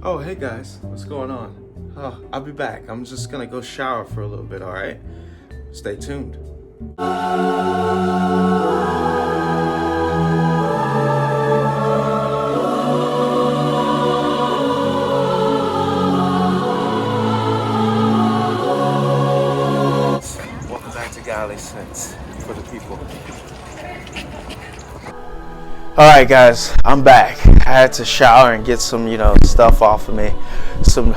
Oh, hey guys, what's going on? Oh, I'll be back. I'm just gonna go shower for a little bit, alright? Stay tuned. Welcome back to Godly Sense for the people. Alright guys, I'm back. I had to shower and get some, stuff off of me. Some,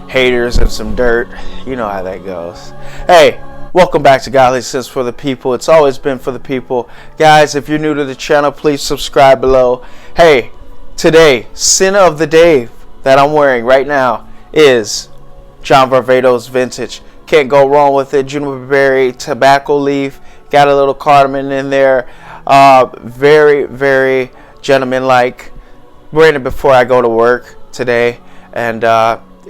haters and some dirt. You know how that goes. Hey, welcome back to Godly Sense for the people. It's always been for the people. Guys, if you're new to the channel, please subscribe below. Hey, today, sin of the day that I'm wearing right now is John VARVATOS Vintage. Can't go wrong with it. Juniper berry, tobacco leaf, got a little cardamom in there. Very, very gentleman-like. Wearing it before I go to work today. And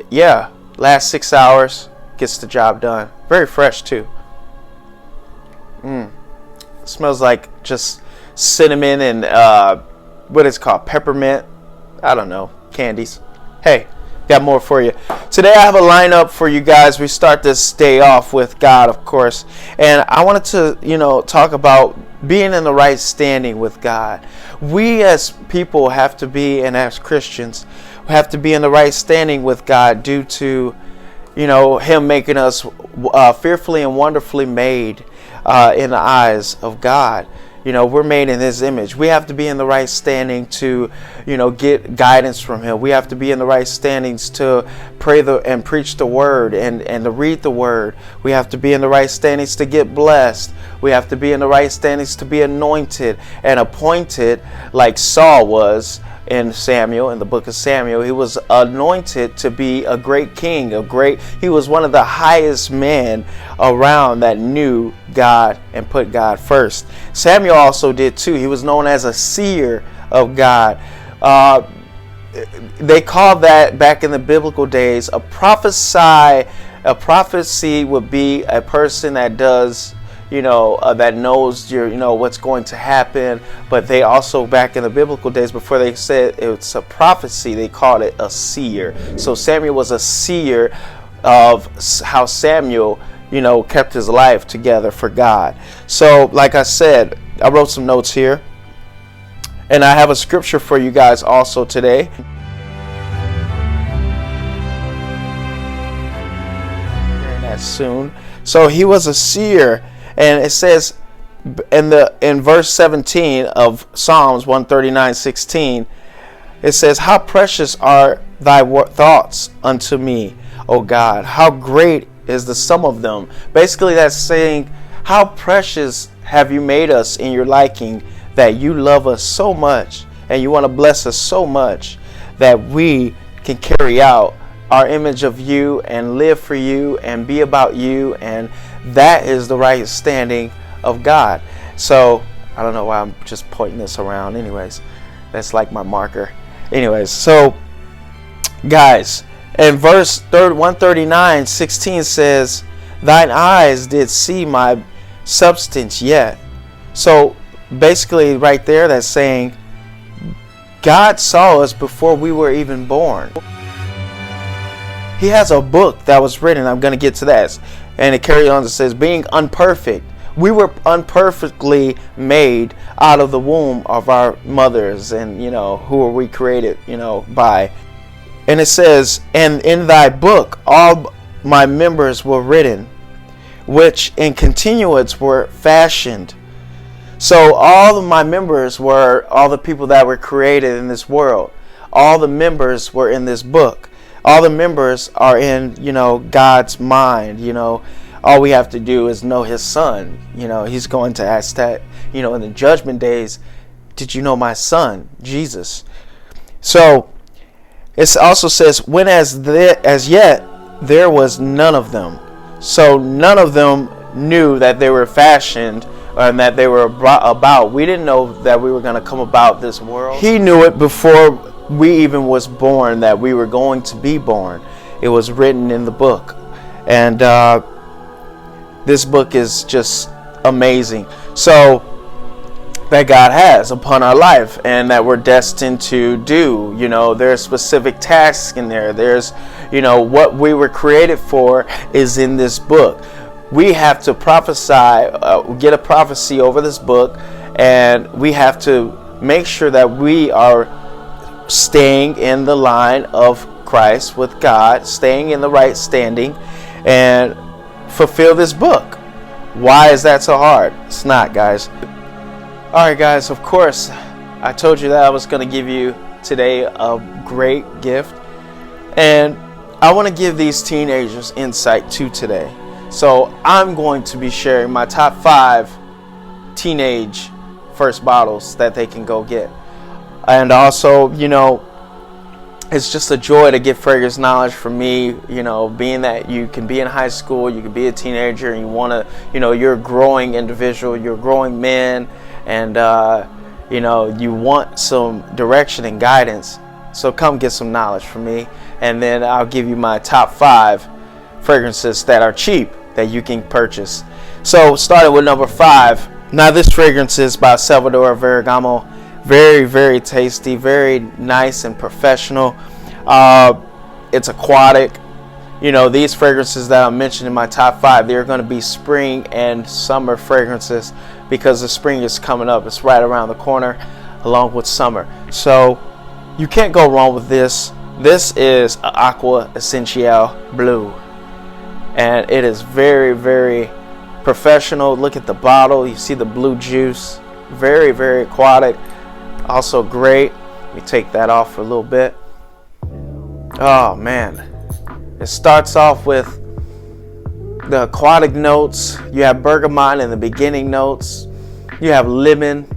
yeah, last 6 hours gets the job done. Very fresh too. Smells like just cinnamon and what is it called? Peppermint. I don't know. Candies. Hey, got more for you. Today I have a lineup for you guys. We start this day off with God, of course. And I wanted to, talk about being in the right standing with God. We as people have to be, and as Christians, have to be in the right standing with God due to, Him making us fearfully and wonderfully made in the eyes of God. We're made in His image. We have to be in the right standing to, get guidance from Him. We have to be in the right standings to pray and preach the Word and to read the Word. We have to be in the right standings to get blessed. We have to be in the right standings to be anointed and appointed like Saul was in the book of Samuel. He was anointed to be a great king, he was one of the highest men around that knew God and put God first. Samuel also did too. He was known as a seer of God. They called that back in the biblical days a prophesy. A prophecy would be a person that does that knows what's going to happen. But they also, back in the biblical days, before they said it's a prophecy, they called it a seer. So Samuel was a seer of how Samuel kept his life together for God. So like I said, I wrote some notes here, and I have a scripture for you guys also today. Hearing that soon. So he was a seer. And it says in verse 17 of Psalms 139:16, it says, "How precious are thy thoughts unto me, O God. How great is the sum of them." Basically, that's saying, how precious have you made us in your liking, that you love us so much and you want to bless us so much that we can carry out our image of you and live for you and be about you. And that is the right standing of God. So I don't know why I'm just pointing this around. Anyways, that's like my marker. Anyways, so guys, in verse 139:16 says, "Thine eyes did see my substance yet." So basically right there, that's saying God saw us before we were even born. He has a book that was written. I'm going to get to that. And it carries on. It says, being unperfect. We were unperfectly made out of the womb of our mothers. And, who were we created, by. And it says, and in thy book, all my members were written, which in continuance were fashioned. So all of my members were all the people that were created in this world. All the members were in this book. All the members are in, God's mind. All we have to do is know His Son. He's going to ask that, in the judgment days, did you know my Son, Jesus? So it also says, when as yet there was none of them. So none of them knew that they were fashioned and that they were brought about. We didn't know that we were going to come about this world. He knew it before we even was born, that we were going to be born. It was written in the book. And this book is just amazing. So that God has upon our life and that we're destined to do. There's specific tasks in there. There's, what we were created for is in this book. We have to prophesy, get a prophecy over this book, and we have to make sure that we are staying in the line of Christ with God, staying in the right standing, and fulfill this book. Why is that so hard? It's not, guys. Alright, guys, of course, I told you that I was going to give you today a great gift, and I want to give these teenagers insight too today. So I'm going to be sharing my top 5 teenage first bottles that they can go get. And also, it's just a joy to get fragrance knowledge from me, being that you can be in high school, you can be a teenager, and you want to, you're a growing individual, you're a growing man, and, you want some direction and guidance. So come get some knowledge from me, and then I'll give you my top 5 fragrances that are cheap that you can purchase. So starting with number 5. Now this fragrance is by Salvador Ferragamo. Very, very tasty, very nice and professional. It's aquatic. These fragrances that I mentioned in my top 5, they're going to be spring and summer fragrances because the spring is coming up. It's right around the corner along with summer. So you can't go wrong with this. This is Aqua Essential Blue. And it is very, very professional. Look at the bottle. You see the blue juice. Very, very aquatic. Also great. Let me take that off for a little bit. Oh man, it starts off with the aquatic notes. You have bergamot in the beginning notes. You have lemon.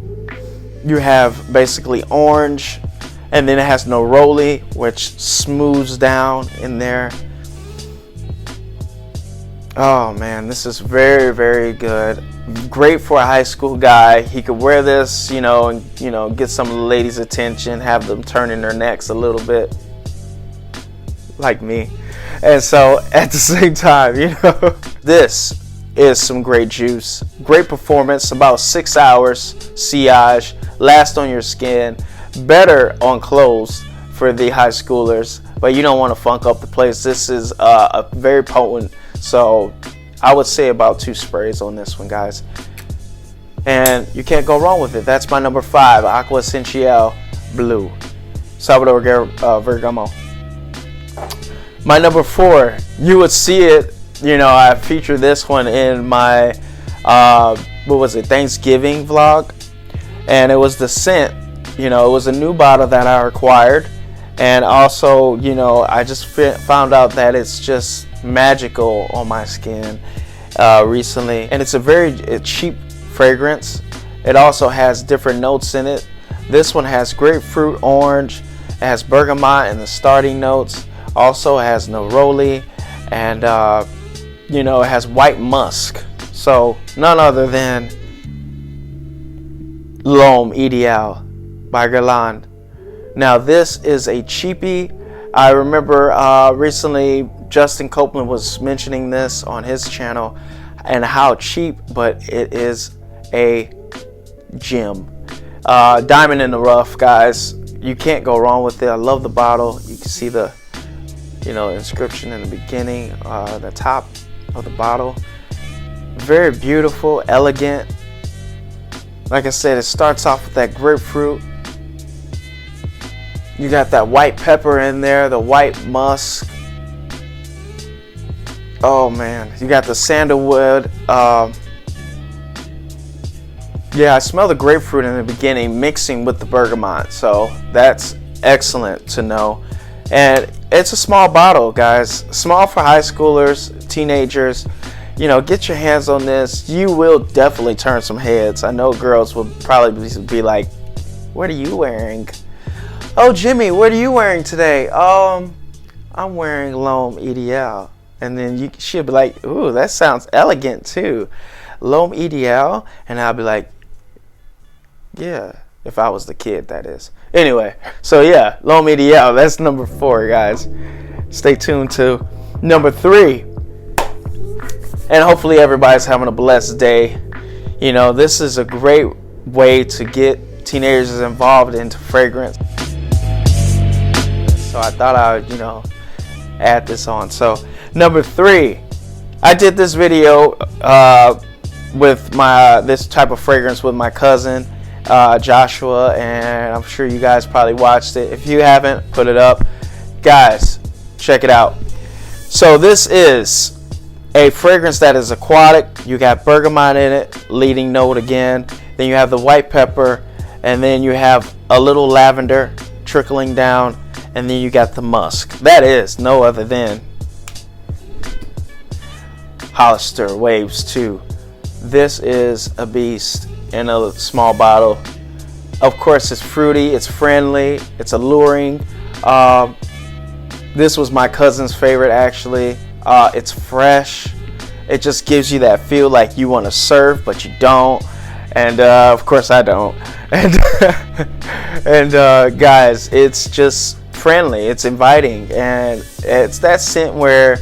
You have basically orange, and then it has neroli, which smooths down in there. Oh man, this is very, very good. Great for a high school guy. He could wear this, and get some of the ladies' attention, have them turning their necks a little bit, like me. And so at the same time, this is some great juice. Great performance, about 6 hours sillage, last on your skin, better on clothes for the high schoolers, but you don't want to funk up the place. This is a very potent. So I would say about 2 sprays on this one, guys. And you can't go wrong with it. That's my number 5, Aqua Essential Blue, Salvador Ferragamo. My number 4, you would see it. I featured this one in my, Thanksgiving vlog. And it was the scent. It was a new bottle that I acquired. And also, I just found out that it's just magical on my skin recently, and it's a very cheap fragrance. It also has different notes in it. This one has grapefruit, orange, it has bergamot in the starting notes, also has neroli, and it has white musk. So none other than L'Homme Ideal by Guerlain. Now this is a cheapie. I remember recently Justin Copeland was mentioning this on his channel and how cheap, but it is a gem. Diamond in the rough, guys. You can't go wrong with it. I love the bottle. You can see the inscription in the beginning, the top of the bottle. Very beautiful, elegant. Like I said, it starts off with that grapefruit. You got that white pepper in there, the white musk. Oh man, you got the sandalwood. Yeah, I smell the grapefruit in the beginning mixing with the bergamot, so that's excellent to know. And it's a small bottle, guys. Small for high schoolers, teenagers. Get your hands on this. You will definitely turn some heads. I know girls will probably be like, "What are you wearing?" "Oh, Jimmy, what are you wearing today?" I'm wearing L'Homme Ideal." And then she'll be like, "Ooh, that sounds elegant too. L'Homme Ideal." And I'll be like, "Yeah," if I was the kid, that is. Anyway, so yeah, L'Homme Ideal. That's number 4, guys. Stay tuned to number 3. And hopefully everybody's having a blessed day. This is a great way to get teenagers involved into fragrance. So I thought I would, add this on. So number 3, I did this video with this type of fragrance with my cousin Joshua, and I'm sure you guys probably watched it. If you haven't, put it up. Guys, check it out. So this is a fragrance that is aquatic. You got bergamot in it, leading note again. Then you have the white pepper, and then you have a little lavender trickling down, and then you got the musk. That is no other than Hollister Waves 2. This is a beast in a small bottle. Of course, it's fruity, it's friendly, it's alluring. This was my cousin's favorite, actually. It's fresh. It just gives you that feel like you want to surf, but you don't. And of course, I don't. And guys, it's just friendly. It's inviting, and it's that scent where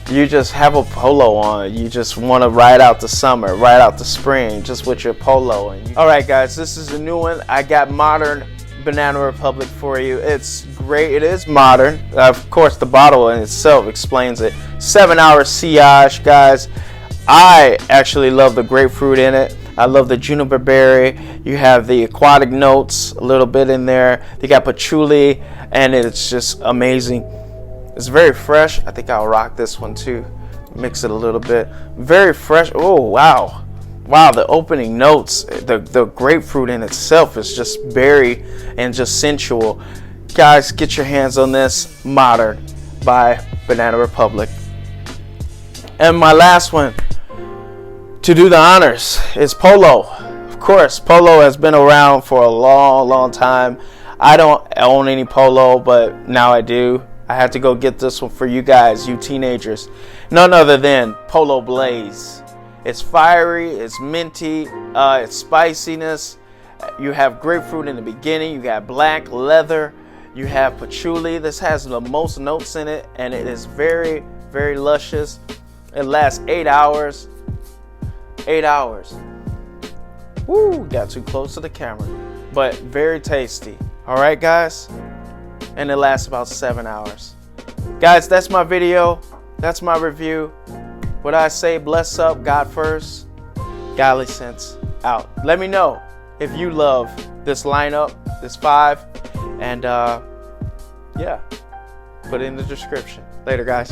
you just have a polo on. You just want to ride out the summer, ride out the spring, just with your polo. All right, guys, this is a new one. I got modern Banana Republic for you. It's great. It is modern. Of course, the bottle in itself explains it. 7-hour sillage, guys. I actually love the grapefruit in it. I love the juniper berry. You have the aquatic notes a little bit in there. You got patchouli, and it's just amazing. It's very fresh. I think I'll rock this one too. Mix it a little bit. Very fresh. Oh, wow. Wow, the opening notes, the grapefruit in itself is just berry and just sensual. Guys, get your hands on this. Modern by Banana Republic. And my last one to do the honors is POLO. Of course, POLO has been around for a long, long time. I don't own any POLO, but now I do. I had to go get this one for you guys, you teenagers. None other than POLO Blaze. It's fiery, it's minty, it's spiciness. You have grapefruit in the beginning. You got black leather. You have patchouli. This has the most notes in it, and it is very, very luscious. It lasts 8 hours. 8 hours. Woo, got too close to the camera. But very tasty. All right, guys? And it lasts about 7 hours. Guys, that's my video. That's my review. What I say, bless up, God first. Godly sense out. Let me know if you love this lineup, this 5. And yeah, put it in the description. Later, guys.